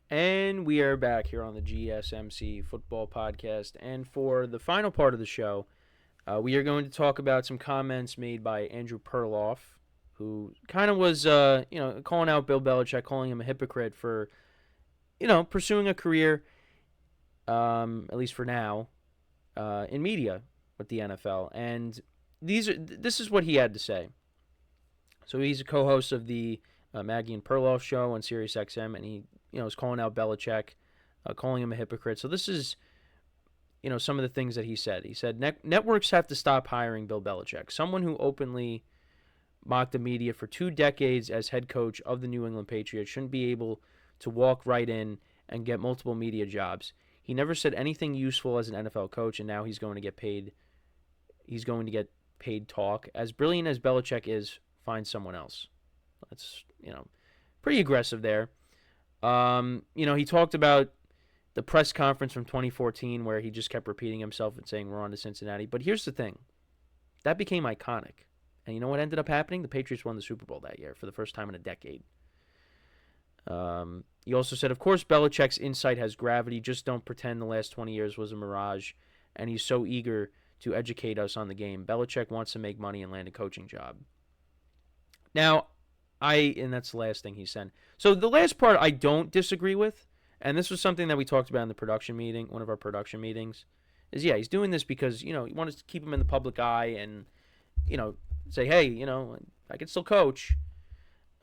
And we are back here on the GSMC football podcast. And for the final part of the show, we are going to talk about some comments made by Andrew Perloff, who kind of was, calling out Bill Belichick, calling him a hypocrite for, pursuing a career, at least for now, in media with the NFL. And this is what he had to say. So he's a co-host of the Maggie and Perloff show on SiriusXM, and he is calling out Belichick, calling him a hypocrite. So this is some of the things that he said. He said networks have to stop hiring Bill Belichick, someone who openly mocked the media for 2 decades as head coach of the New England Patriots shouldn't be able to walk right in and get multiple media jobs. He never said anything useful as an NFL coach, and now he's going to get paid. He's going to get paid talk. As brilliant as Belichick is, find someone else. That's pretty aggressive there. He talked about the press conference from 2014 where he just kept repeating himself and saying we're on to Cincinnati. But here's the thing. That became iconic. And you know what ended up happening? The Patriots won the Super Bowl that year for the first time in a decade. He also said, of course, Belichick's insight has gravity. Just don't pretend the last 20 years was a mirage. And he's so eager to educate us on the game. Belichick wants to make money and land a coaching job. Now, and that's the last thing he said. So the last part I don't disagree with, and this was something that we talked about in the production meeting, one of our production meetings, is he's doing this because, he wants to keep him in the public eye and, say, hey, I can still coach.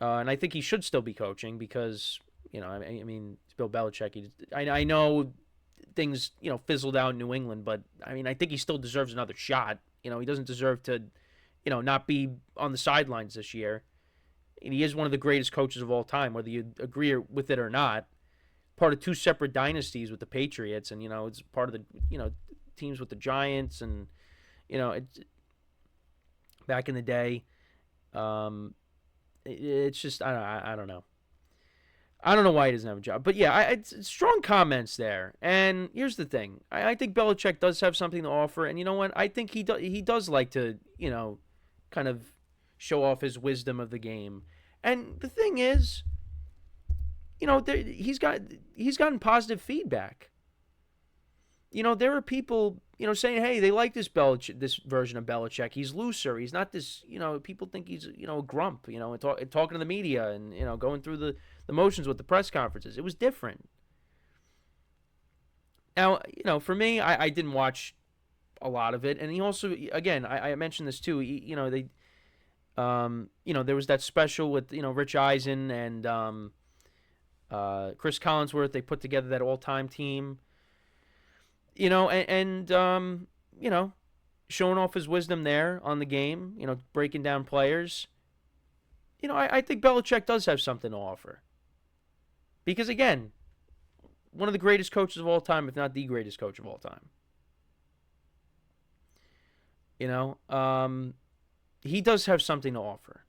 And I think he should still be coaching because, I mean, it's Bill Belichick. I know things, fizzled out in New England, but, I think he still deserves another shot. He doesn't deserve to, not be on the sidelines this year. And he is one of the greatest coaches of all time, whether you agree with it or not. Part of 2 separate dynasties with the Patriots, and it's part of the teams with the Giants, and back in the day. It's just I don't know. I don't know why he doesn't have a job, but yeah, it's strong comments there. And here's the thing: I think Belichick does have something to offer, and you know what? I think he does like to kind of show off his wisdom of the game. And the thing is, he's gotten positive feedback. There are people, saying, hey, they like this version of Belichick. He's looser. He's not this, people think he's, a grump, talking to the media and, going through the motions with the press conferences. It was different. Now, for me, I didn't watch a lot of it. And he also, again, I mentioned this too. They, there was that special with, Rich Eisen and Chris Collinsworth. They put together that all-time team. And showing off his wisdom there on the game, breaking down players. I think Belichick does have something to offer. Because, again, one of the greatest coaches of all time, if not the greatest coach of all time. He does have something to offer.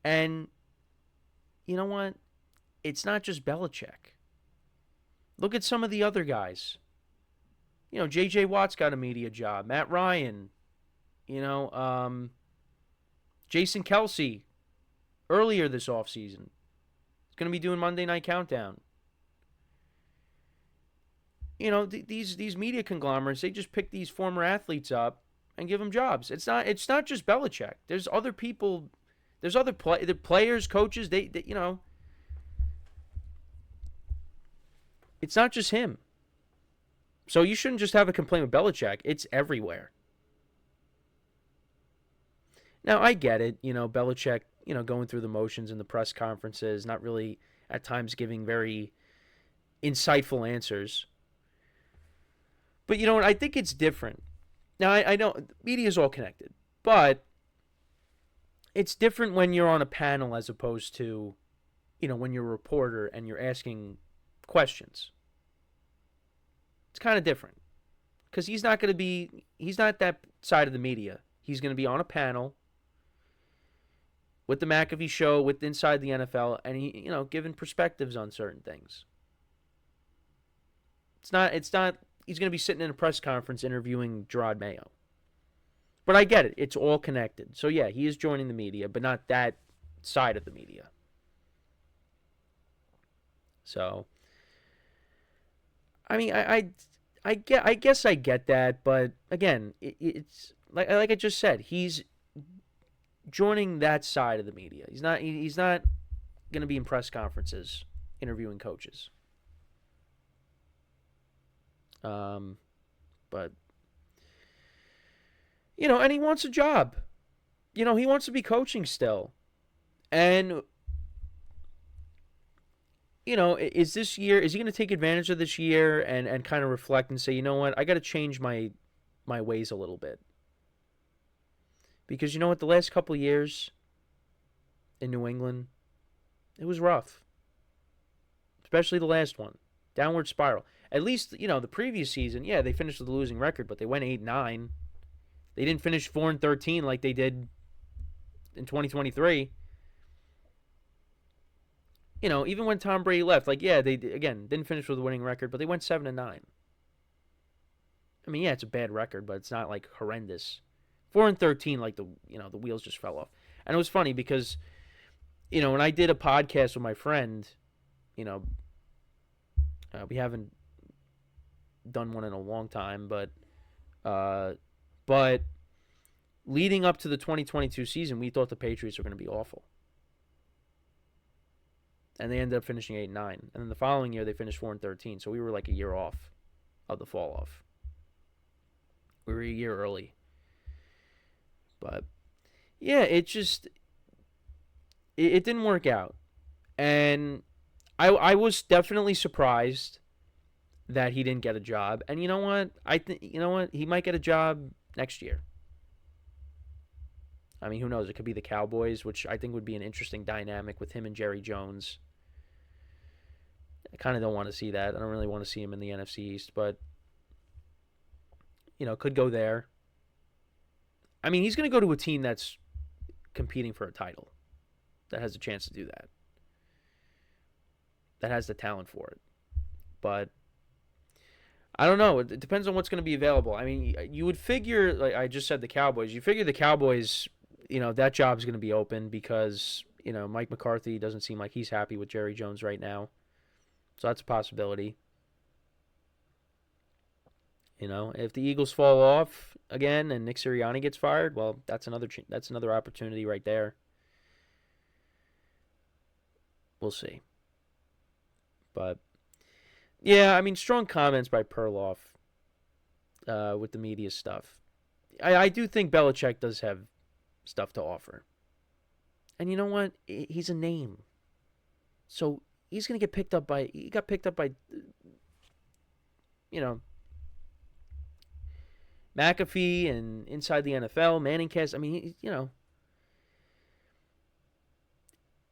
And you know what? It's not just Belichick. Look at some of the other guys. J.J. Watt's got a media job. Matt Ryan. Jason Kelsey earlier this offseason. He's going to be doing Monday Night Countdown. These media conglomerates, they just pick these former athletes up and give them jobs. It's not just Belichick. There's other people. There's other players, coaches. They it's not just him. So you shouldn't just have a complaint with Belichick. It's everywhere. Now, I get it. Belichick, going through the motions in the press conferences, not really at times giving very insightful answers. But you know what? I think it's different. Now, I know media is all connected, but it's different when you're on a panel as opposed to, when you're a reporter and you're asking questions. It's kind of different because he's not that side of the media. He's going to be on a panel with the McAfee show, with Inside the NFL, and he, giving perspectives on certain things. It's not, he's going to be sitting in a press conference interviewing Gerard Mayo. But I get it. It's all connected. So yeah, he is joining the media, but not that side of the media. So, I mean, I guess I get that, but again, it's like I just said, he's joining that side of the media. He's not going to be in press conferences interviewing coaches. Um, but and he wants a job. He wants to be coaching still, and is this year, is he going to take advantage of this year and kind of reflect and say, you know what, I got to change my ways a little bit. Because you know what, the last couple of years in New England, it was rough. Especially the last one. Downward spiral. At least, the previous season, yeah, they finished with a losing record, but they went 8-9. They didn't finish 4-13 like they did in 2023. Even when Tom Brady left, they again didn't finish with a winning record, but they went 7-9. I mean, yeah, it's a bad record, but it's not like horrendous. 4-13, like the wheels just fell off. And it was funny because, when I did a podcast with my friend, we haven't done one in a long time, but leading up to the 2022 season, we thought the Patriots were going to be awful. And they ended up finishing 8-9. And then the following year, they finished 4-13. So we were like a year off of the fall off. We were a year early. But, yeah, it didn't work out. And I was definitely surprised that he didn't get a job. And you know what? He might get a job next year. I mean, who knows? It could be the Cowboys, which I think would be an interesting dynamic with him and Jerry Jones. I kind of don't want to see that. I don't really want to see him in the NFC East, but, could go there. I mean, he's going to go to a team that's competing for a title, that has a chance to do that, that has the talent for it. But I don't know. It depends on what's going to be available. I mean, you would figure, like I just said, the Cowboys. You figure the Cowboys, that job's going to be open because, Mike McCarthy doesn't seem like he's happy with Jerry Jones right now. So that's a possibility. If the Eagles fall off again and Nick Sirianni gets fired, well, that's another opportunity right there. We'll see. But yeah, I mean, strong comments by Perloff with the media stuff. I do think Belichick does have stuff to offer. And you know what? He's a name. So he's going to get picked up by, McAfee and Inside the NFL, Manningcast. I mean,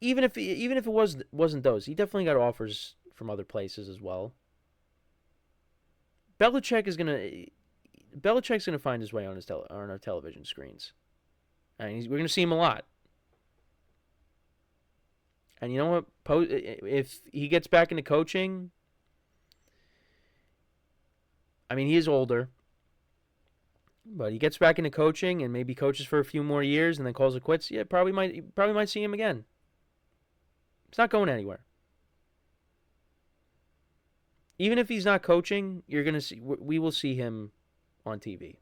even if it wasn't those, he definitely got offers from other places as well. Belichick's gonna find his way on our television screens, and we're gonna see him a lot. And you know what? If he gets back into coaching, I mean, he is older, but he gets back into coaching and maybe coaches for a few more years and then calls it quits. Yeah, probably might see him again. It's not going anywhere. Even if he's not coaching, we will see him on TV.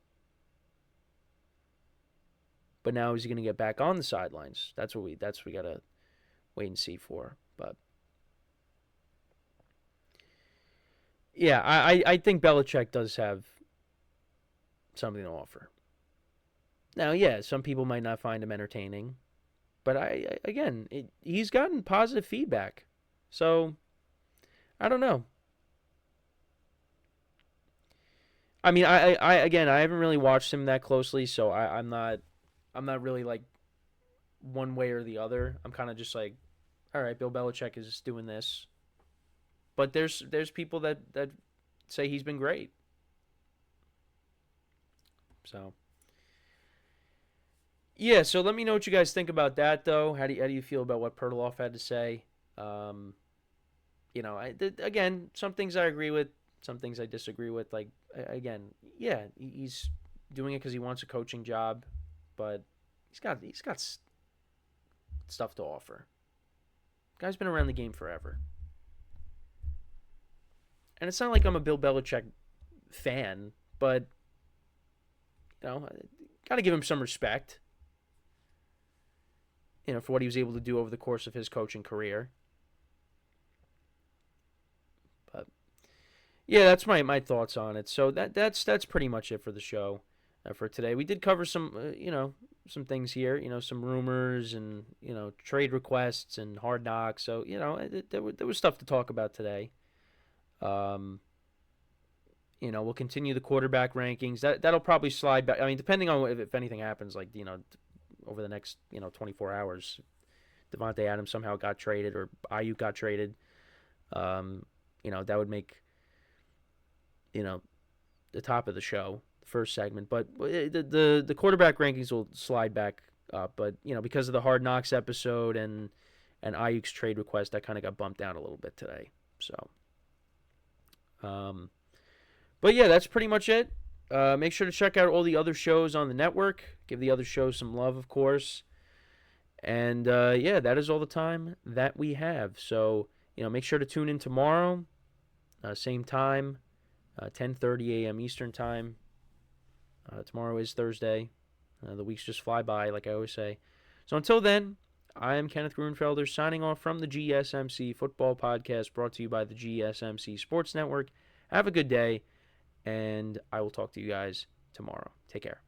But now is he going to get back on the sidelines? That's what we gotta wait and see for. But yeah, I think Belichick does have something to offer. Now, yeah, some people might not find him entertaining, but he's gotten positive feedback. So I don't know. I mean, I haven't really watched him that closely, so I'm not really like one way or the other. I'm kind of just like, all right, Bill Belichick is doing this, but there's people that say he's been great. So yeah, so let me know what you guys think about that, though. How do you feel about what Perloff had to say? Um, again, some things I agree with, some things I disagree with. Like again, yeah, he's doing it because he wants a coaching job, but he's got stuff to offer. Guy's been around the game forever. and it's not like I'm a Bill Belichick fan, but got to give him some respect, for what he was able to do over the course of his coaching career. But yeah, that's my thoughts on it. So that's pretty much it for the show for today. We did cover some things here, some rumors and trade requests and hard knocks. So there was stuff to talk about today. We'll continue the quarterback rankings. That'll probably slide back. I mean, depending on if anything happens, like over the next 24 hours, Devontae Adams somehow got traded or Ayuk got traded. That would make the top of the show, the first segment. But the quarterback rankings will slide back up. But because of the Hard Knocks episode and Ayuk's trade request, that kind of got bumped down a little bit today. So, but yeah, that's pretty much it. Make sure to check out all the other shows on the network. Give the other shows some love, of course. And yeah, that is all the time that we have. So make sure to tune in tomorrow, same time, 10:30 a.m. Eastern time. Tomorrow is Thursday. The weeks just fly by, like I always say. So until then, I am Kenneth Grunfelder signing off from the GSMC Football Podcast, brought to you by the GSMC Sports Network. Have a good day, and I will talk to you guys tomorrow. Take care.